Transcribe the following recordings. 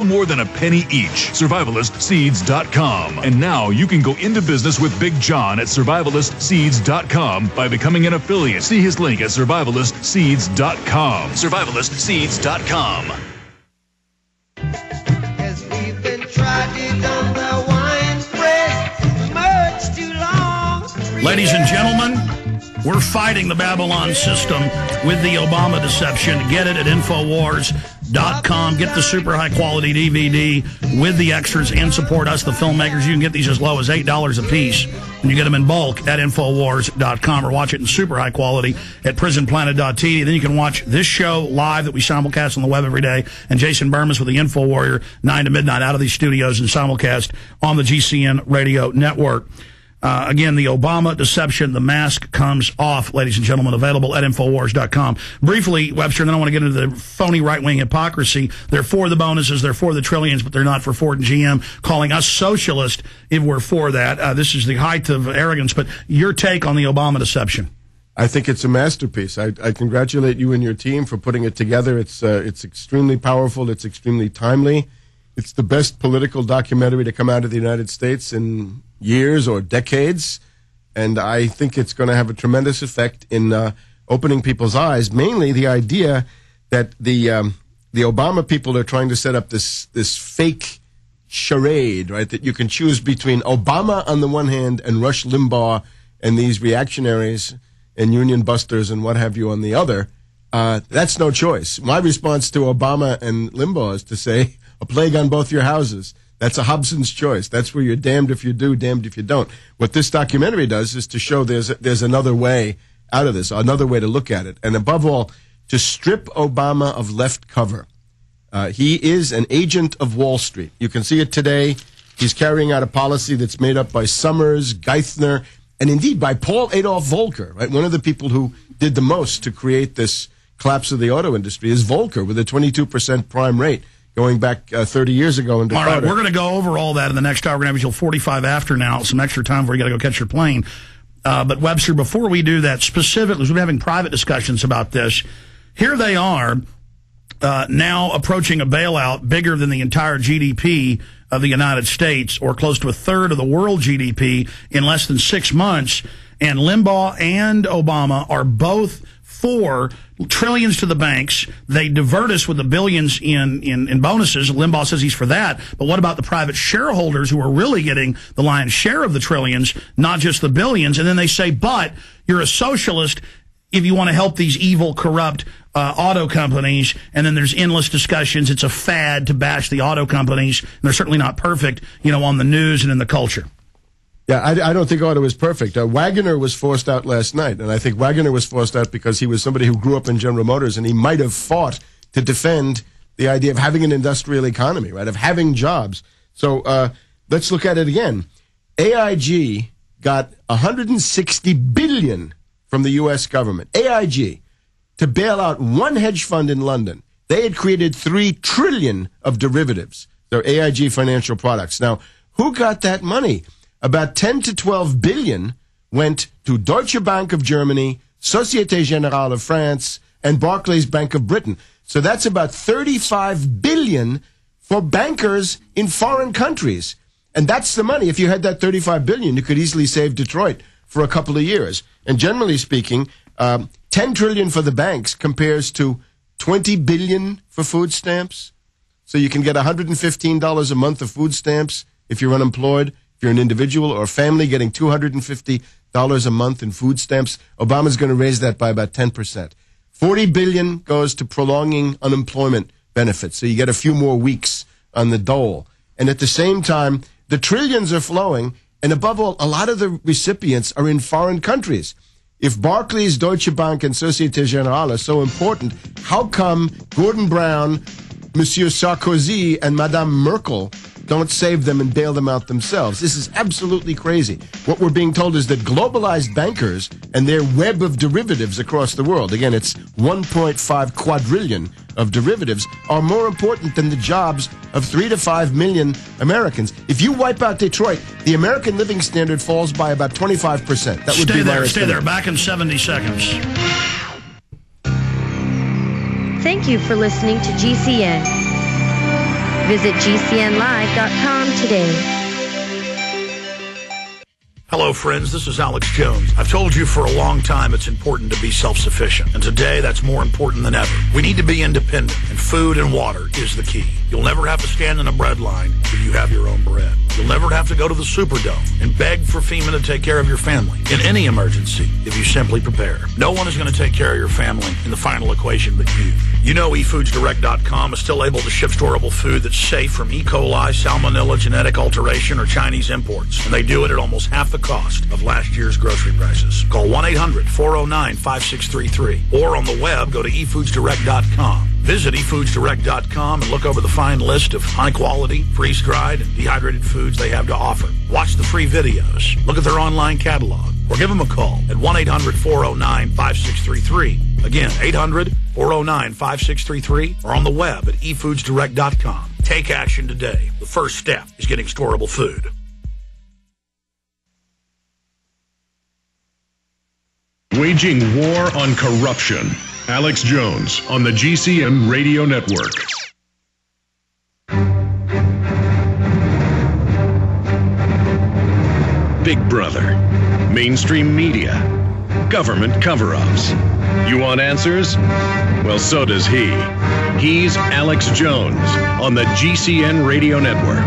more than a penny each. Survivalistseeds.com. And now you can go into business with Big John at survivalistseeds.com by becoming an affiliate. See his link at survivalistseeds.com. Survivalistseeds.com. As we've been trotted on the wine press much too long. Ladies and gentlemen, we're fighting the Babylon system with the Obama deception. Get it at Infowars.com. Get the super high quality DVD with the extras and support us, the filmmakers. You can get these as low as $8 a piece, and you get them in bulk at Infowars.com, or watch it in super high quality at PrisonPlanet.tv. Then you can watch this show live that we simulcast on the web every day, and Jason Burmas with the Info Warrior 9 to midnight out of these studios and simulcast on the GCN radio network. Again, the Obama deception, the mask comes off, ladies and gentlemen, available at Infowars.com. Briefly, Webster, and then I want to get into the phony right-wing hypocrisy. They're for the bonuses, they're for the trillions, but they're not for Ford and GM, calling us socialist if we're for that. This is the height of arrogance, but your take on the Obama deception. I think it's a masterpiece. I congratulate you and your team for putting it together. It's extremely powerful. It's extremely timely. It's the best political documentary to come out of the United States in years or decades, and I think it's going to have a tremendous effect in opening people's eyes. Mainly the idea that the Obama people are trying to set up this fake charade, right? That you can choose between Obama on the one hand and Rush Limbaugh and these reactionaries and union busters and what have you on the other. That's no choice. My response to Obama and Limbaugh is to say, a plague on both your houses. That's a Hobson's choice. That's where you're damned if you do, damned if you don't. What this documentary does is to show there's another way out of this, another way to look at it. And above all, to strip Obama of left cover. He is an agent of Wall Street. You can see it today. He's carrying out a policy that's made up by Summers, Geithner, and indeed by Paul Adolph Volcker, right? One of the people who did the most to create this collapse of the auto industry is Volcker with a 22% prime rate, going back 30 years ago. All right, we're going to go over all that in the next hour. We're going to have until 45 after now, some extra time before you got to go catch your plane. But Webster, before we do that, specifically, we've been having private discussions about this. Here they are now approaching a bailout bigger than the entire GDP of the United States, or close to a third of the world GDP in less than 6 months. And Limbaugh and Obama are both for trillions to the banks. They divert us with the billions in bonuses. Limbaugh says he's for that. But what about the private shareholders who are really getting the lion's share of the trillions, not just the billions? And then they say, but you're a socialist if you want to help these evil, corrupt auto companies. And then there's endless discussions. It's a fad to bash the auto companies. And they're certainly not perfect, on the news and in the culture. Yeah, I don't think auto is perfect. Wagoner was forced out last night, and I think Wagoner was forced out because he was somebody who grew up in General Motors, and he might have fought to defend the idea of having an industrial economy, right, of having jobs. So let's look at it again. AIG got $160 billion from the U.S. government. AIG, to bail out one hedge fund in London. They had created $3 trillion of derivatives. They're AIG Financial Products. Now, who got that money? About 10 to 12 billion went to Deutsche Bank of Germany, Société Générale of France, and Barclays Bank of Britain. So that's about 35 billion for bankers in foreign countries. And that's the money. If you had that 35 billion, you could easily save Detroit for a couple of years. And generally speaking, 10 trillion for the banks compares to 20 billion for food stamps. So you can get $115 a month of food stamps if you're unemployed. If you're an individual or a family getting $250 a month in food stamps, Obama's going to raise that by about 10%. $40 billion goes to prolonging unemployment benefits, so you get a few more weeks on the dole. And at the same time, the trillions are flowing, and above all, a lot of the recipients are in foreign countries. If Barclays, Deutsche Bank, and Société Générale are so important, how come Gordon Brown, Monsieur Sarkozy, and Madame Merkel don't save them and bail them out themselves? This is absolutely crazy. What we're being told is that globalized bankers and their web of derivatives across the world, again, it's 1.5 quadrillion of derivatives, are more important than the jobs of 3 to 5 million Americans. If you wipe out Detroit, the American living standard falls by about 25%. That would Stay there. Back in 70 seconds. Thank you for listening to GCN. Visit GCNlive.com today. Hello, friends. This is Alex Jones. I've told you for a long time it's important to be self-sufficient, and today that's more important than ever. We need to be independent, and food and water is the key. You'll never have to stand in a bread line if you have your own bread. You'll never have to go to the Superdome and beg for FEMA to take care of your family in any emergency if you simply prepare. No one is going to take care of your family in the final equation but you. You know eFoodsDirect.com is still able to ship storable food that's safe from E. coli, salmonella, genetic alteration, or Chinese imports, and they do it at almost half the cost of last year's grocery prices. Call 1-800-409-5633 or on the web, go to eFoodsDirect.com. Visit eFoodsDirect.com and look over the fine list of high-quality, freeze-dried, and dehydrated foods they have to offer. Watch the free videos, look at their online catalog, or give them a call at 1-800-409-5633. Again, 800-409-5633 or on the web at eFoodsDirect.com. Take action today. The first step is getting storable food. Waging war on corruption. Alex Jones on the GCN Radio Network. Big Brother, mainstream media, government cover-ups. You want answers? Well, so does he. He's Alex Jones on the GCN Radio Network.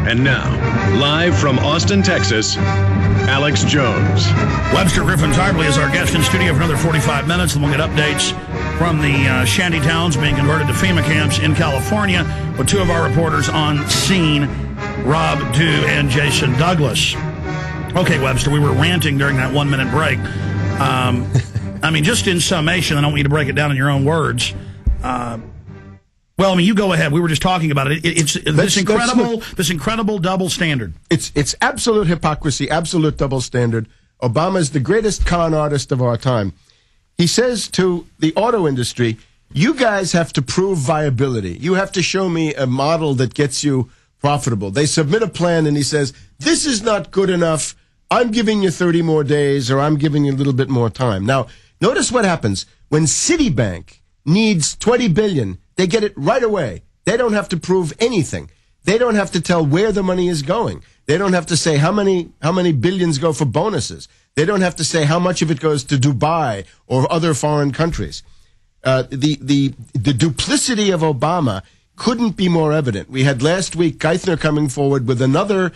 And now, live from Austin, Texas, Alex Jones. Webster Griffin Tarpley is our guest in studio for another 45 minutes, and we'll get updates from the shanty towns being converted to FEMA camps in California with two of our reporters on scene, Rob Dew and Jason Douglas. Okay, Webster, we were ranting during that 1 minute break. I mean, just in summation, I don't want you to break it down in your own words. Well, I mean, you go ahead. We were just talking about it. It's this incredible double standard. It's absolute hypocrisy, absolute double standard. Obama's the greatest con artist of our time. He says to the auto industry, you guys have to prove viability. You have to show me a model that gets you profitable. They submit a plan, and he says, this is not good enough. I'm giving you 30 more days, or I'm giving you a little bit more time. Now, notice what happens. When Citibank needs $20 billion, they get it right away. They don't have to prove anything. They don't have to tell where the money is going. They don't have to say how many billions go for bonuses. They don't have to say how much of it goes to Dubai or other foreign countries. The duplicity of Obama couldn't be more evident. We had last week Geithner coming forward with another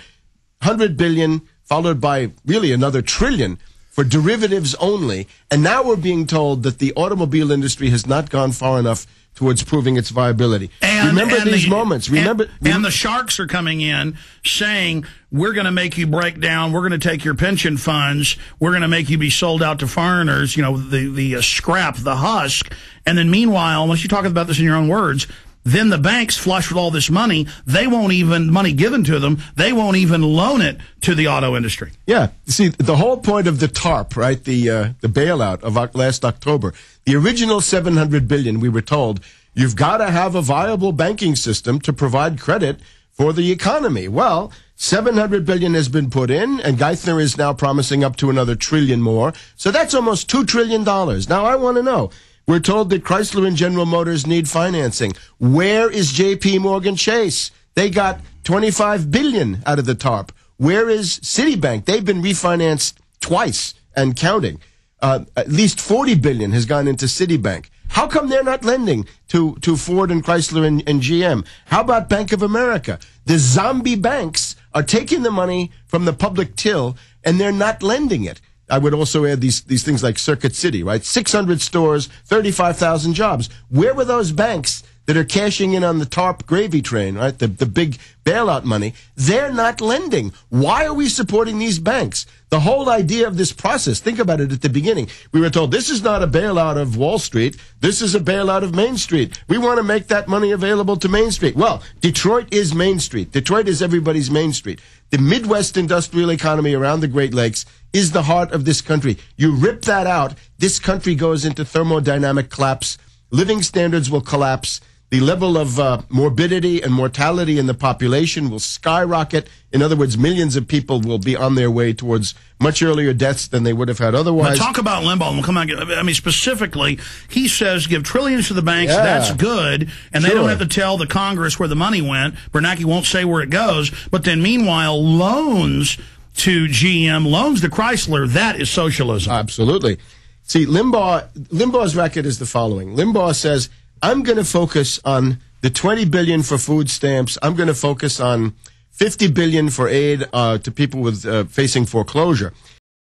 $100 billion, followed by really another $1 trillion for derivatives only. And now we're being told that the automobile industry has not gone far enough towards proving its viability. Remember these moments. Remember, and the sharks are coming in saying, we're going to make you break down. We're going to take your pension funds. We're going to make you be sold out to foreigners, you know, the scrap, the husk. And then meanwhile, unless you talk about this in your own words, then the banks flush with all this money. They won't even, money given to them, they won't even loan it to the auto industry. Yeah. See, the whole point of the TARP, right, the bailout of last October, the original $700 billion, we were told, you've got to have a viable banking system to provide credit for the economy. Well, $700 billion has been put in, and Geithner is now promising up to another $1 trillion more. So that's almost $2 trillion. Now, I want to know, we're told that Chrysler and General Motors need financing. Where is J.P. Morgan Chase? They got $25 billion out of the TARP. Where is Citibank? They've been refinanced twice and counting. At least $40 billion has gone into Citibank. How come they're not lending to Ford and Chrysler and GM? How about Bank of America? The zombie banks are taking the money from the public till, and they're not lending it. I would also add these things like Circuit City, right? 600 stores, 35,000 jobs. Where were those banks that are cashing in on the TARP gravy train, right? The big bailout money. They're not lending. Why are we supporting these banks? The whole idea of this process, think about it at the beginning. We were told this is not a bailout of Wall Street. This is a bailout of Main Street. We want to make that money available to Main Street. Well, Detroit is Main Street. Detroit is everybody's Main Street. The Midwest industrial economy around the Great Lakes is the heart of this country. You rip that out, this country goes into thermodynamic collapse. Living standards will collapse. the level of morbidity and mortality in the population will skyrocket. In other words, millions of people will be on their way towards much earlier deaths than they would have had otherwise. But talk about Limbaugh, and we'll come back. I mean, specifically, he says give trillions to the banks, that's good, and they don't have to tell the Congress where the money went. Bernanke won't say where it goes, but then meanwhile, loans to GM, loans to Chrysler, that is socialism. Absolutely. See, Limbaugh's record is the following. Limbaugh says, I'm going to focus on the $20 billion for food stamps. I'm going to focus on $50 billion for aid to people with facing foreclosure.